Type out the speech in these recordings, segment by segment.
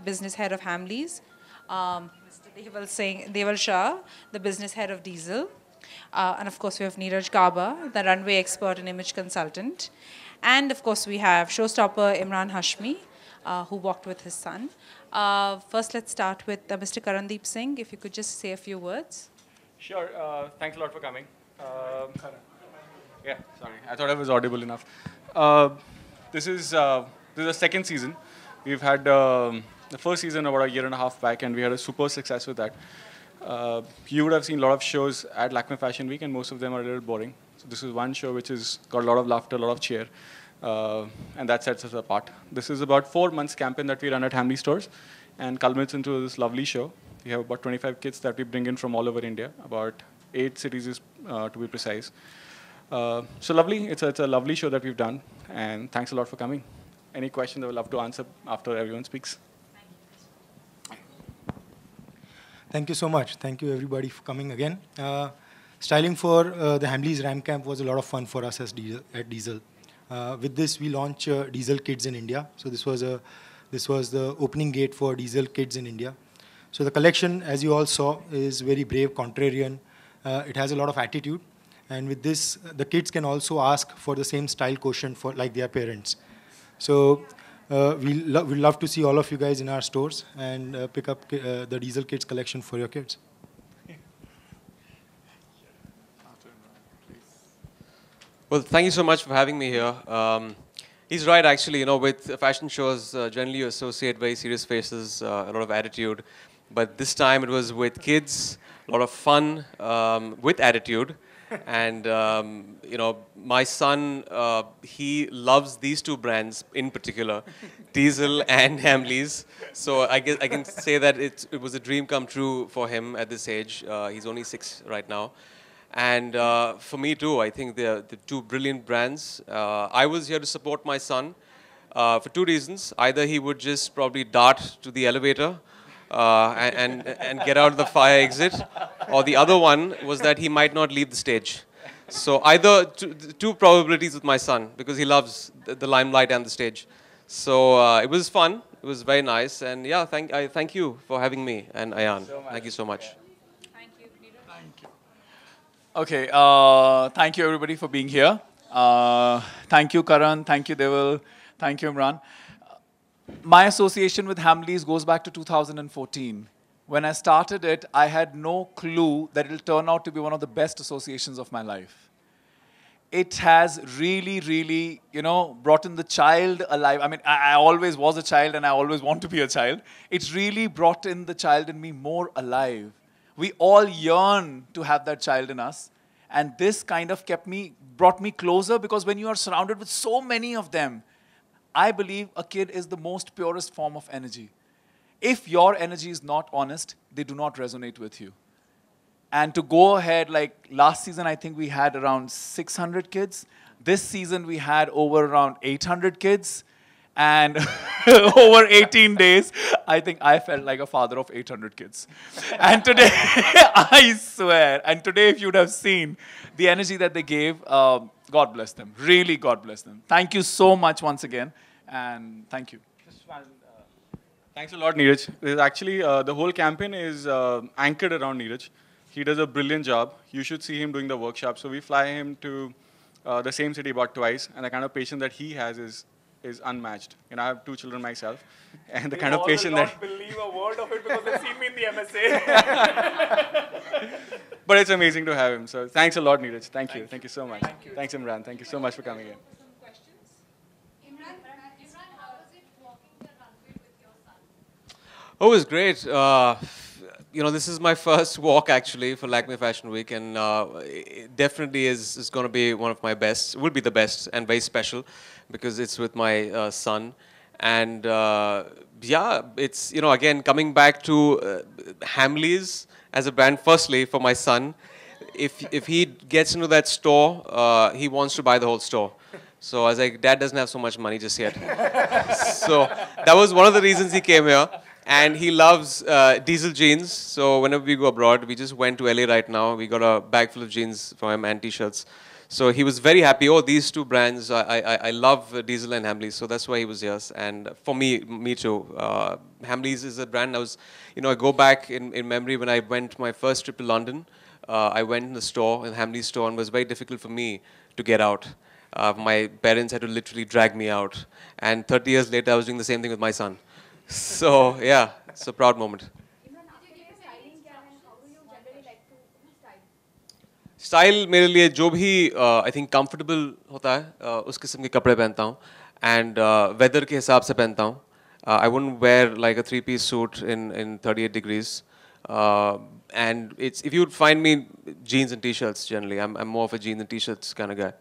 business head of Hamleys. Mr. Deval Shah, the business head of Diesel. And of course, we have Neeraj Gaba, the runway expert and image consultant. And of course, we have showstopper Emraan Hashmi, who walked with his son. First, let's start with Mr. Karandeep Singh. If you could just say a few words. Sure. Thanks a lot for coming. Yeah, sorry. I thought I was audible enough. This is the second season. We've had the first season about a year and a half back, and we had a super success with that. You would have seen a lot of shows at Lakme Fashion Week, and most of them are a little boring. So this is one show which has got a lot of laughter, a lot of cheer, and that sets us apart. This is about 4 months campaign that we run at Hamley stores, and culminates into this lovely show. We have about 25 kids that we bring in from all over India, about 8 cities to be precise. So lovely, it's a lovely show that we've done, and thanks a lot for coming. Any questions I would love to answer after everyone speaks. Thank you so much. Thank you everybody for coming again. Styling for the Hamleys Ram Camp was a lot of fun for us at Diesel. With this, we launched Diesel Kids in India. So this was the opening gate for Diesel Kids in India. So the collection, as you all saw, is very brave, contrarian. It has a lot of attitude. And with this, the kids can also ask for the same style quotient for like their parents. So we'd love to see all of you guys in our stores and pick up the Diesel Kids collection for your kids. Well, thank you so much for having me here. He's right, actually. You know, with fashion shows, generally you associate very serious faces, a lot of attitude. But this time it was with kids, a lot of fun, with attitude. And, you know, my son, he loves these two brands in particular, Diesel and Hamleys. So I guess I can say that it was a dream come true for him at this age. He's only 6 right now. And for me too, I think they're the two brilliant brands. I was here to support my son for 2 reasons. Either he would just probably dart to the elevator and get out of the fire exit, or the other one was that he might not leave the stage. So either two probabilities with my son, because he loves the limelight and the stage. So it was fun. It was very nice. And yeah, thank you for having me and Ayaan. Thank you so much. Thank you, Peter. Thank you. Okay, thank you everybody for being here. Thank you, Karan. Thank you, Deval. Thank you, Emraan. My association with Hamleys goes back to 2014. When I started it, I had no clue that it'll turn out to be one of the best associations of my life. It has really, really, you know, brought in the child alive. I mean, I always was a child and I always want to be a child. It's really brought in the child in me more alive. We all yearn to have that child in us. And this kind of brought me closer, because when you are surrounded with so many of them, I believe a kid is the most purest form of energy. If your energy is not honest, they do not resonate with you. And to go ahead, like last season, I think we had around 600 kids. This season, we had over around 800 kids. And over 18 days, I think I felt like a father of 800 kids. And today, I swear, and today if you'd have seen the energy that they gave, God bless them. Really, God bless them. Thank you so much once again, and thank you. Thanks a lot, Neeraj. Actually, the whole campaign is anchored around Neeraj. He does a brilliant job. You should see him doing the workshop. So we fly him to the same city about twice, and the kind of patience that he has is unmatched. You know, I have 2 children myself, and the kind of patience that... They believe a word of it because they've seen me in the MSA. But it's amazing to have him. So thanks a lot, Neeraj. Thank you. Thank you so much. Thank you. Thanks, Emraan. Thank you so much for coming in. Imran, how was it walking the runway with your son? Oh, it was great. You know, this is my first walk actually for Lakme Fashion Week, and it definitely is going to be one of my best. It will be the best and very special because it's with my son. And yeah, it's, you know, again, coming back to Hamleys as a brand, firstly, for my son. If he gets into that store, he wants to buy the whole store. So I was like, Dad doesn't have so much money just yet. So that was one of the reasons he came here. And he loves diesel jeans. So whenever we go abroad, we just went to LA right now. We got a bag full of jeans for him and t-shirts. So he was very happy. Oh, these two brands, I love Diesel and Hamleys. So that's why he was here. And for me too. Hamleys is a brand I was, I go back in memory when I went my first trip to London. I went in the store, in Hamley's store, and it was very difficult for me to get out. My parents had to literally drag me out. And 30 years later, I was doing the same thing with my son. So, yeah, it's a proud moment. Style मेरे लिए जो भी I think comfortable होता है उस किस्म के कपड़े पहनता हूँ एंड वेदर के हिसाब से पहनता हूँ I wouldn't wear like a 3-piece suit in 38 degrees and it's if you would find me jeans and t-shirts generally I'm more of a jeans and t-shirts kind of guy.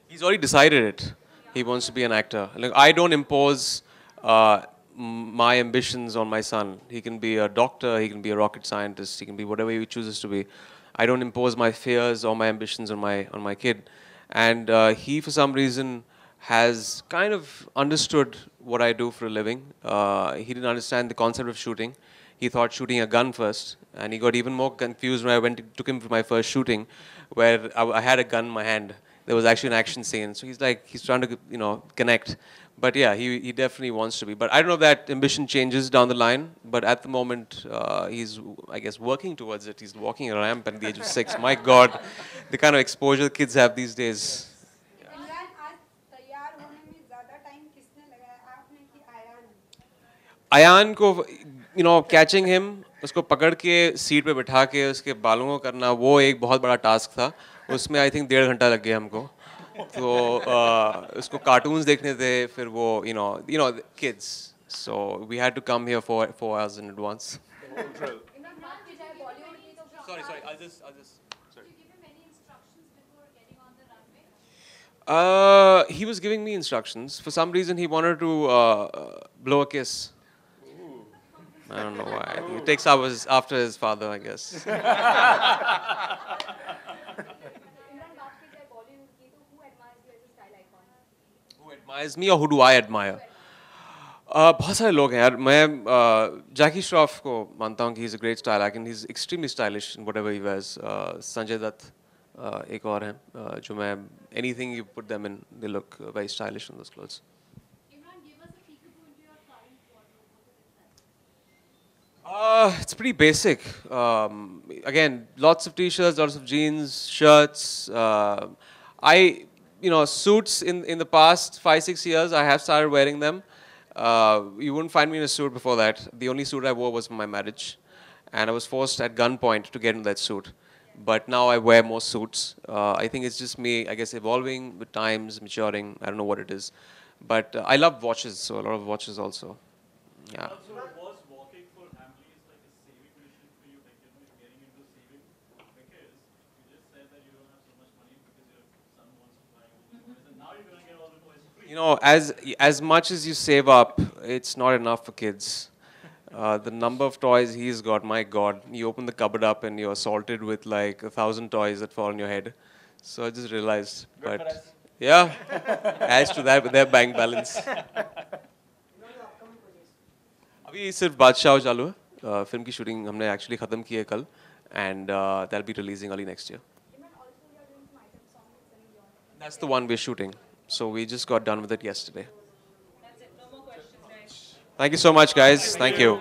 He's already decided it. He wants to be an actor. Like, I don't impose my ambitions on my son. He can be a doctor, he can be a rocket scientist, he can be whatever he chooses to be. I don't impose my fears or my ambitions on my kid. And he, for some reason, has kind of understood what I do for a living. He didn't understand the concept of shooting. He thought shooting a gun first, and he got even more confused when I took him for my first shooting, where I had a gun in my hand. There was actually an action scene, so he's trying to connect. But yeah, he definitely wants to be. But I don't know if that ambition changes down the line. But at the moment, he's, I guess, working towards it. He's walking a ramp at the age of 6. My God, the kind of exposure kids have these days. Ayaan को, catching him, उसको पकड़ के seat पे बिठा के उसके बालों को करना, वो एक बहुत बड़ा टास्क था. उसमें I think 1.5 घंटा लग गया हमको. तो उसको cartoons देखने थे, फिर वो, kids. So we had to come here 4 hours in advance. Sorry, I'll just. Sorry. Did you give him any instructions before getting on the runway? He was giving me instructions. For some reason, he wanted to blow a kiss. I don't know why. He takes hours after his father, I guess. Who admires me or who do I admire? बहुत सारे लोग हैं यार. मैं जैकी श्रॉफ को मानता हूँ कि he's a great style icon. He's extremely stylish in whatever he wears. Sanjay Dutt एक और हैं जो मैं anything you put them in, they look very stylish in those clothes. It's pretty basic. Again, lots of t-shirts, lots of jeans, shirts. Suits in the past 5-6 years, I have started wearing them. You wouldn't find me in a suit before that. The only suit I wore was for my marriage. And I was forced at gunpoint to get in that suit. But now I wear more suits. I think it's just me, I guess, evolving with times, maturing. I don't know what it is. But I love watches, so a lot of watches also. Yeah. As much as you save up, it's not enough for kids. The number of toys he's got, my God. You open the cupboard up and you're assaulted with like 1,000 toys that fall on your head. So I just realized. But yeah, adds to that with their bank balance. अभी सिर्फ बादशाह चालू है. Film की shooting हमने actually खत्म की है कल, and that'll be releasing early next year. That's the one we're shooting. So we just got done with it yesterday. That's it. No more questions, guys. Thank you so much, guys. Thank you.